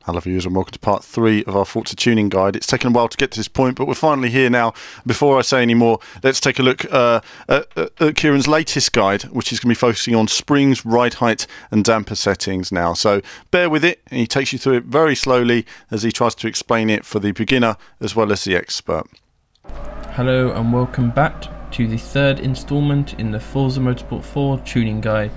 Hello viewers and welcome to part 3 of our Forza tuning guide. It's taken a while to get to this point, but we're finally here now. Before I say any more, let's take a look at Kieran's latest guide, which is going to be focusing on springs, ride height and damper settings now. So bear with it, and he takes you through it very slowly as he tries to explain it for the beginner as well as the expert. Hello and welcome back to the third installment in the Forza Motorsport 4 tuning guide.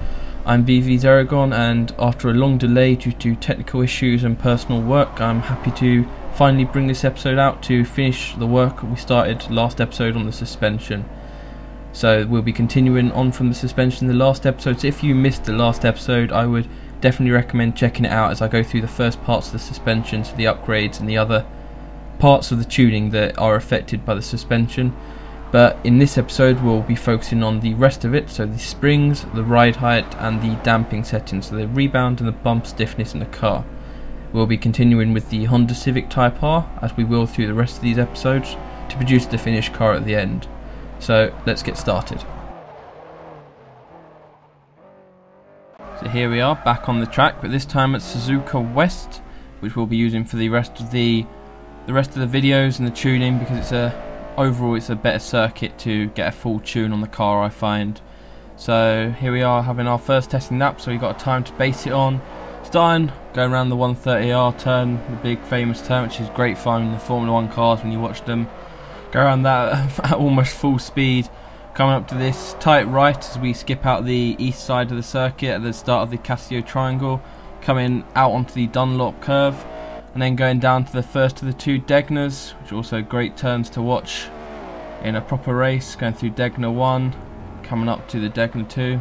I'm VV Aragon, and after a long delay due to technical issues and personal work, I'm happy to finally bring this episode out to finish the work we started last episode on the suspension. So we'll be continuing on from the suspension in the last episode, so if you missed the last episode I would definitely recommend checking it out as I go through the first parts of the suspension, so the upgrades and the other parts of the tuning that are affected by the suspension. But in this episode we'll be focusing on the rest of it, so the springs, the ride height and the damping settings, so the rebound and the bump stiffness in the car. We'll be continuing with the Honda Civic Type R, as we will through the rest of these episodes, to produce the finished car at the end. So let's get started. So here we are back on the track, but this time at Suzuka West, which we'll be using for the rest of the videos and the tuning, because overall it's a better circuit to get a full tune on the car, I find. So here we are having our first testing lap, so we've got a time to base it on. Starting going around the 130R turn, the big famous turn, which is great fun in the Formula 1 cars when you watch them go around that at almost full speed. Coming up to this tight right as we skip out the east side of the circuit at the start of the Casio Triangle, coming out onto the Dunlop curve, and then going down to the first of the two Degnas, which are also great turns to watch in a proper race, going through Degna 1, coming up to the Degna 2,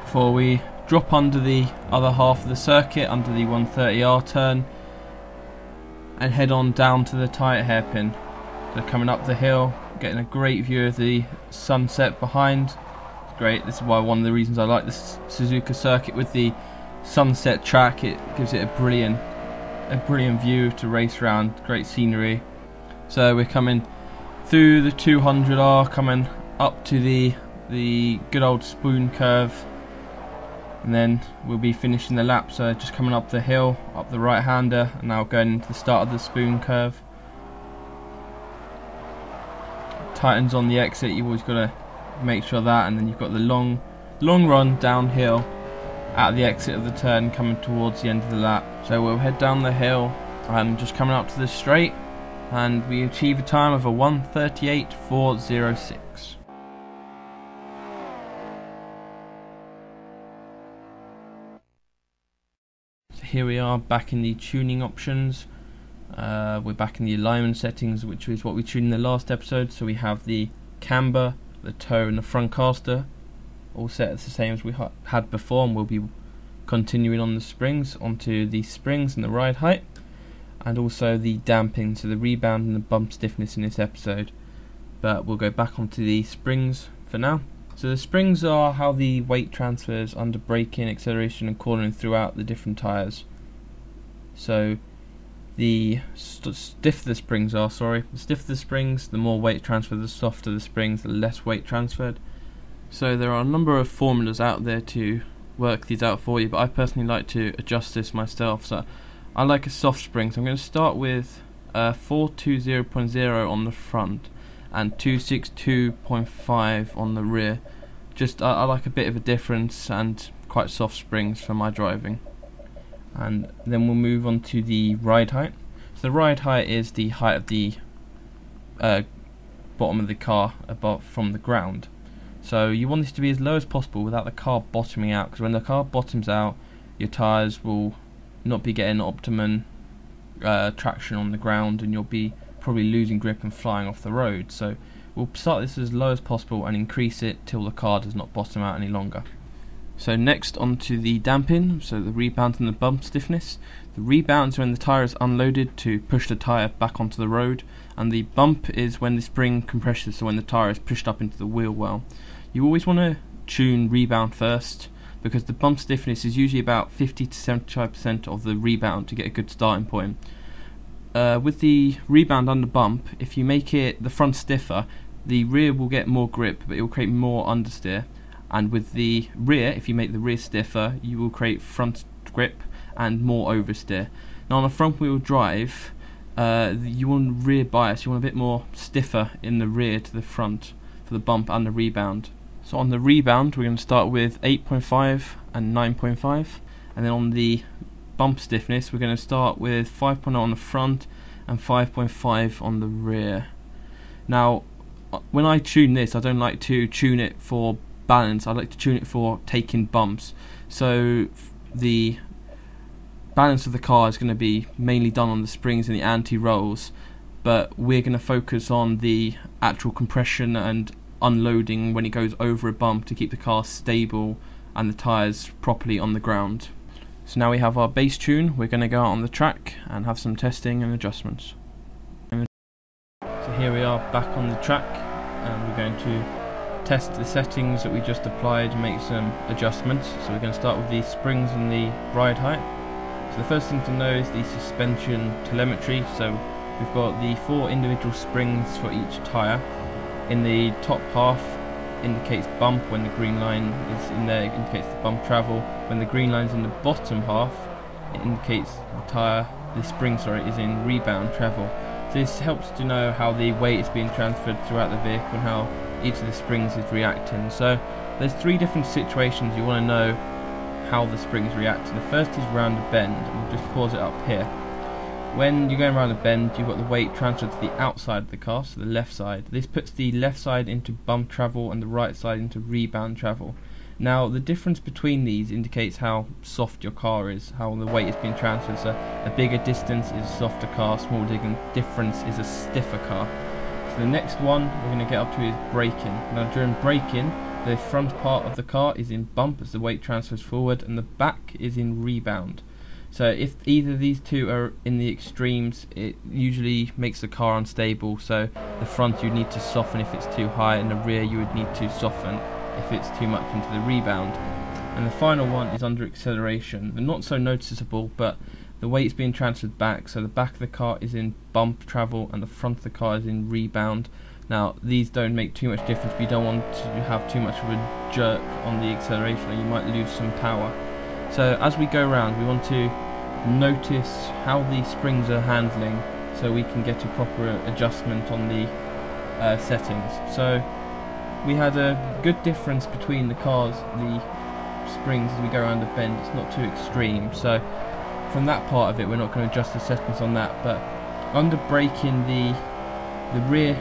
before we drop under the other half of the circuit, under the 130R turn, and head on down to the tight hairpin. So coming up the hill, getting a great view of the sunset behind. It's great. This is why one of the reasons I like this Suzuka circuit with the sunset track. It gives it a brilliant view to race around. Great scenery. So we're coming through the 200R, coming up to the good old spoon curve, and then we'll be finishing the lap. So just coming up the hill, up the right hander, and now going into the start of the spoon curve. Tightens on the exit, you've always got to make sure that, and then you've got the long run downhill at the exit of the turn, coming towards the end of the lap. So we'll head down the hill and just coming up to the straight, and we achieve a time of a 1:38.406. So here we are back in the tuning options. We're back in the alignment settings, which is what we tuned in the last episode. So we have the camber, the toe and the front caster all set as the same as we had before, and we'll be continuing on the springs, onto the springs and the ride height, and also the damping, so the rebound and the bump stiffness in this episode. But we'll go back onto the springs for now. So the springs are how the weight transfers under braking, acceleration and cornering throughout the different tyres. So the stiffer the springs are, the more weight transfer, the softer the springs, the less weight transferred. So there are a number of formulas out there to work these out for you, but I personally like to adjust this myself. So I like a soft spring, so I'm going to start with 420.0 on the front and 262.5 on the rear. I like a bit of a difference and quite soft springs for my driving. And then we'll move on to the ride height. So the ride height is the height of the bottom of the car above from the ground. So you want this to be as low as possible without the car bottoming out, because when the car bottoms out, your tyres will not be getting optimum traction on the ground, and you'll be probably losing grip and flying off the road. So we'll start this as low as possible and increase it till the car does not bottom out any longer. So next onto the damping, so the rebound and the bump stiffness. The rebounds are when the tyre is unloaded to push the tyre back onto the road, and the bump is when the spring compresses, so when the tyre is pushed up into the wheel well. You always want to tune rebound first, because the bump stiffness is usually about 50 to 75% of the rebound to get a good starting point. With the rebound under bump, if you make the front stiffer, the rear will get more grip, but it will create more understeer. And with the rear, if you make the rear stiffer, you will create front grip and more oversteer. Now on a front wheel drive, you want rear bias, you want a bit more stiffer in the rear to the front for the bump and the rebound. So on the rebound we're going to start with 8.5 and 9.5, and then on the bump stiffness we're going to start with 5.0 on the front and 5.5 on the rear. Now when I tune this, I don't like to tune it for balance, I like to tune it for taking bumps. So the balance of the car is going to be mainly done on the springs and the anti-rolls, but we're going to focus on the actual compression and unloading when it goes over a bump to keep the car stable and the tyres properly on the ground. So now we have our base tune, we're going to go out on the track and have some testing and adjustments. So here we are back on the track, and we're going to test the settings that we just applied and make some adjustments. So we're going to start with the springs and the ride height. So the first thing to know is the suspension telemetry. So we've got the 4 individual springs for each tyre. In the top half indicates bump when the green line is in there, it indicates the bump travel. When the green line is in the bottom half, it indicates the spring is in rebound travel. So this helps to know how the weight is being transferred throughout the vehicle and how each of the springs is reacting. So there's 3 different situations you want to know how the springs react. The first is round a bend, and we'll just pause it up here. When you're going around a bend, you've got the weight transferred to the outside of the car, so the left side. This puts the left side into bump travel and the right side into rebound travel. Now the difference between these indicates how soft your car is, how the weight is being transferred. So a bigger distance is a softer car, small difference is a stiffer car. So the next one we're going to get up to is braking. Now during braking, the front part of the car is in bump as the weight transfers forward, and the back is in rebound. So if either of these two are in the extremes, it usually makes the car unstable. So the front you need to soften if it's too high, and the rear you would need to soften if it's too much into the rebound. And the final one is under acceleration. They're not so noticeable, but the weight is being transferred back, so the back of the car is in bump travel and the front of the car is in rebound. Now these don't make too much difference, but you don't want to have too much of a jerk on the acceleration or you might lose some power. So as we go around, we want to notice how the springs are handling so we can get a proper adjustment on the settings. So we had a good difference between the cars, the springs as we go around the bend. It's not too extreme, so from that part of it we're not going to adjust the settings on that. But under braking, the rear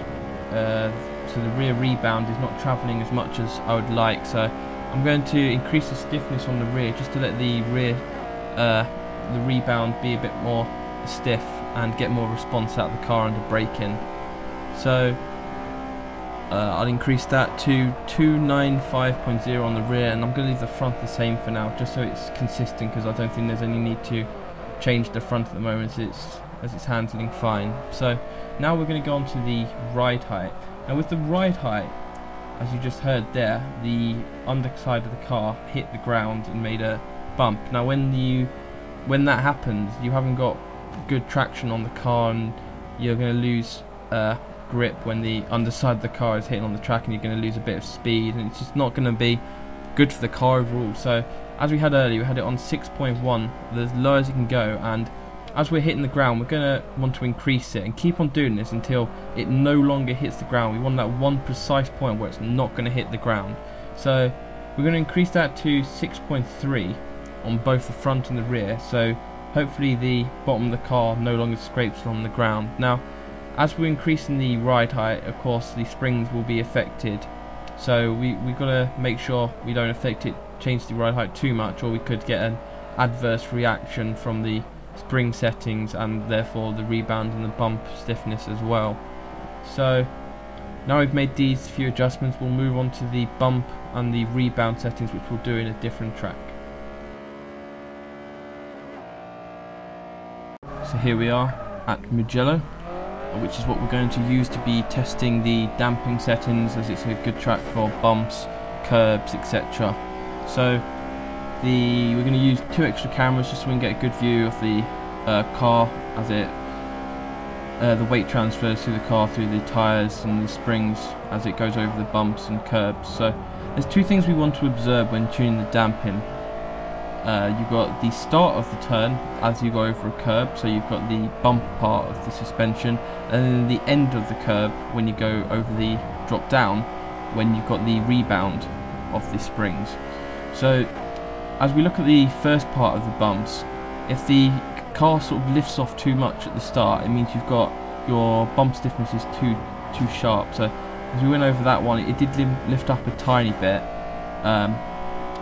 so the rear rebound is not travelling as much as I would like, so I'm going to increase the stiffness on the rear just to let the rear the rebound be a bit more stiff and get more response out of the car under braking. So I'll increase that to 295.0 on the rear, and I'm going to leave the front the same for now just so it's consistent, because I don't think there's any need to change the front at the moment as it's handling fine. So now we're going to go on to the ride height. Now with the ride height, as you just heard there, the underside of the car hit the ground and made a bump. Now when that happens, you haven't got good traction on the car and you're going to lose grip when the underside of the car is hitting on the track, and you're going to lose a bit of speed, and it's just not going to be good for the car overall. So as we had earlier, we had it on 6.1, as low as it can go, and as we're hitting the ground we're going to want to increase it and keep on doing this until it no longer hits the ground. We want that one precise point where it's not going to hit the ground. So we're going to increase that to 6.3 on both the front and the rear, so hopefully the bottom of the car no longer scrapes on the ground. Now as we're increasing the ride height, of course the springs will be affected, so we've got to make sure we don't affect it, change the ride height too much, or we could get an adverse reaction from the spring settings and therefore the rebound and the bump stiffness as well. So now we've made these few adjustments, we'll move on to the bump and the rebound settings, which we'll do in a different track. So here we are at Mugello, which is what we're going to use to be testing the damping settings, as it's a good track for bumps, curbs, etc. So we're going to use 2 extra cameras just so we can get a good view of the car as the weight transfers through the car, through the tyres and the springs as it goes over the bumps and curbs. So there's 2 things we want to observe when tuning the damping. you've got the start of the turn as you go over a curb, so you've got the bump part of the suspension, and then the end of the curb when you go over the drop down, when you've got the rebound of the springs. So as we look at the first part of the bumps, if the car sort of lifts off too much at the start, it means you've got your bump stiffness is too sharp. So as we went over that one, it did lift up a tiny bit.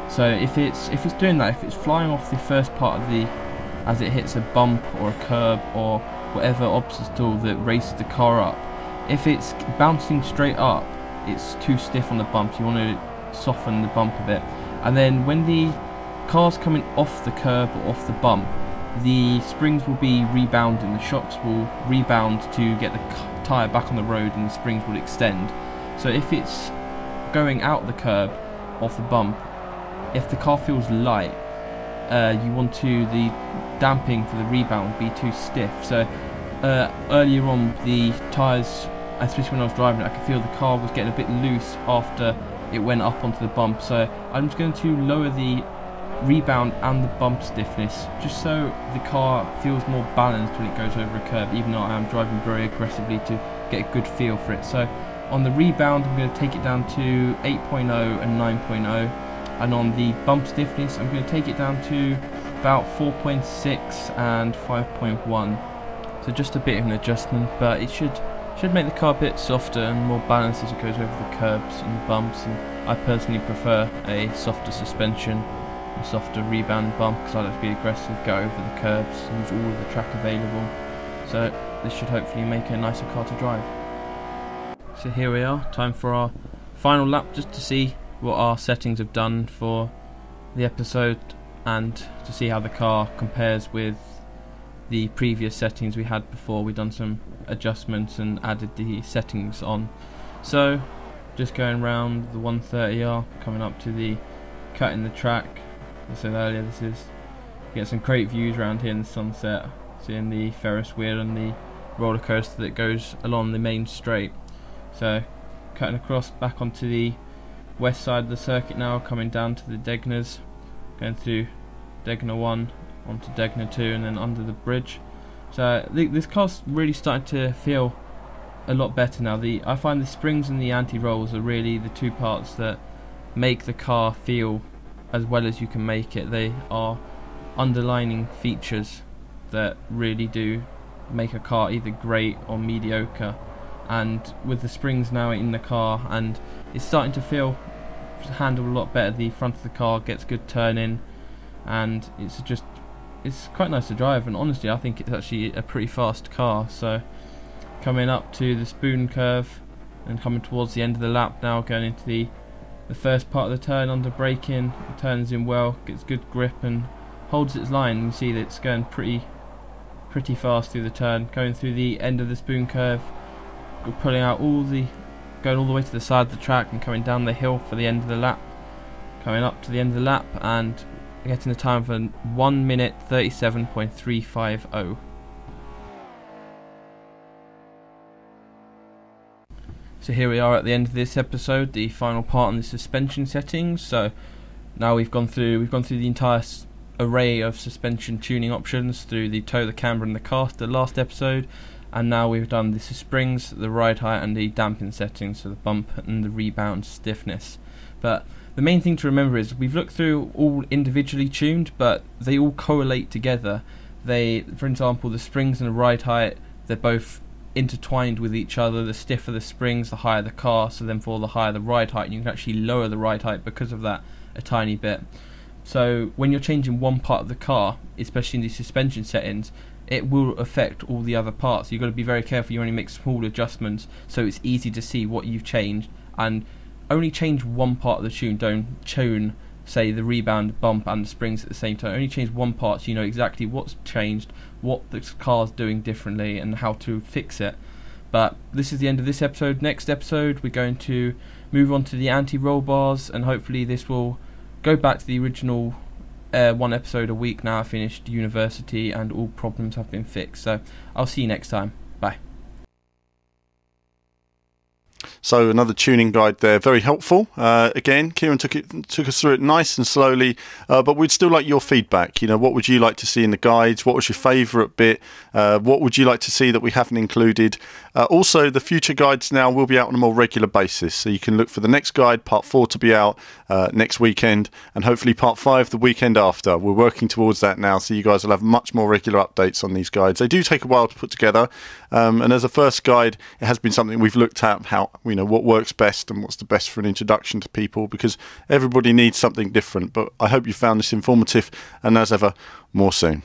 So if it's doing that, if it's flying off the first part of the, as it hits a bump or a curb or whatever obstacle that raises the car up, if it's bouncing straight up, it's too stiff on the bump. You want to soften the bump a bit. And then when the car's coming off the curb or off the bump, the springs will be rebounding, the shocks will rebound to get the tyre back on the road, and the springs will extend. So if it's going out the curb, off the bump, if the car feels light, you want to, the damping for the rebound be too stiff. So earlier on, the tyres, especially when I was driving it, I could feel the car was getting a bit loose after it went up onto the bump. So I'm just going to lower the rebound and the bump stiffness, just so the car feels more balanced when it goes over a curb, even though I am driving very aggressively to get a good feel for it. So on the rebound, I'm going to take it down to 8.0 and 9.0, and on the bump stiffness, I'm going to take it down to about 4.6 and 5.1. So just a bit of an adjustment, but it should make the car a bit softer and more balanced as it goes over the curbs and the bumps. And I personally prefer a softer suspension, a softer rebound and bump, because I like to be aggressive, go over the curbs, use all of the track available. So this should hopefully make a nicer car to drive. So here we are, time for our final lap, just to see what our settings have done for the episode and to see how the car compares with the previous settings we had before. We've done some adjustments and added the settings on. So just going around the 130R, coming up to the cut in the track. As I said earlier, this is, you get some great views around here in the sunset, seeing the Ferris wheel and the roller coaster that goes along the main straight. So cutting across back onto the west side of the circuit now, coming down to the Degners, going through Degner 1 onto Degner 2 and then under the bridge. So this car's really starting to feel a lot better now. I find the springs and the anti-rolls are really the two parts that make the car feel as well as you can make it. They are underlining features that really do make a car either great or mediocre. And with the springs now in the car, and it's starting to feel handled a lot better. The front of the car gets good turning, and it's quite nice to drive. And honestly, I think it's actually a pretty fast car. So coming up to the spoon curve and coming towards the end of the lap now, going into the first part of the turn under braking, it turns in well, gets good grip and holds its line. You see that it's going pretty fast through the turn, going through the end of the spoon curve, pulling out going all the way to the side of the track and coming down the hill for the end of the lap, coming up to the end of the lap and getting the time for 1 minute 37.350. So here we are at the end of this episode, the final part on the suspension settings. So now we've gone through the entire array of suspension tuning options through the toe, the camber and the caster last episode, and now we've done the springs, the ride height and the damping settings, so the bump and the rebound stiffness. But the main thing to remember is we've looked through all individually tuned, but they all correlate together. For example, the springs and the ride height, they're both intertwined with each other. The stiffer the springs, the higher the car, so then for the higher the ride height, you can actually lower the ride height because of that a tiny bit. So when you're changing one part of the car, especially in the suspension settings, it will affect all the other parts. You've got to be very careful. You only make small adjustments so it's easy to see what you've changed, and only change one part of the tune. Don't tune, say, the rebound, bump and the springs at the same time. Only change one part so you know exactly what's changed, what the car's doing differently and how to fix it. But this is the end of this episode. Next episode we're going to move on to the anti-roll bars, and hopefully this will go back to the original one episode a week now. I finished university and all problems have been fixed. So I'll see you next time. Bye. So another tuning guide there, very helpful. Again, Kieran took us through it nice and slowly, but we'd still like your feedback. You know, what would you like to see in the guides? What was your favourite bit? What would you like to see that we haven't included? Also, the future guides now will be out on a more regular basis, so you can look for the next guide, part 4, to be out next weekend, and hopefully part 5 the weekend after. We're working towards that now, so you guys will have much more regular updates on these guides. They do take a while to put together, and as a first guide, it has been something we've looked at, how, you know, what works best and what's the best for an introduction to people, because everybody needs something different. But I hope you found this informative, and as ever, more soon.